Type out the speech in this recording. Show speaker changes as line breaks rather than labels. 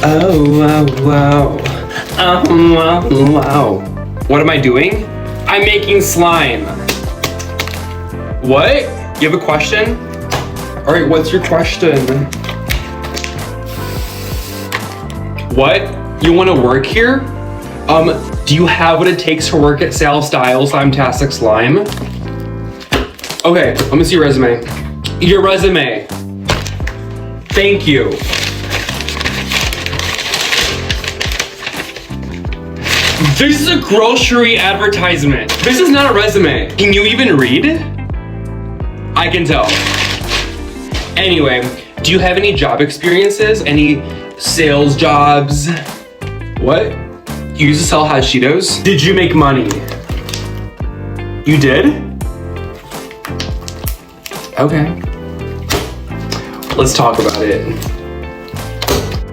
Oh, wow, wow. Wow, wow. What am I doing? I'm making slime. What? You have a question? All right, what's your question? What? You want to work here? Do you have what it takes to work at Sal Styles Slime? Okay, let me see your resume. Your resume. Thank you. This is a grocery advertisement. This is not a resume. Can you even read? I can tell. Anyway, do you have any job experiences? Any sales jobs? What? You used to sell hot Cheetos? Did you make money? You did? Okay. Let's talk about it.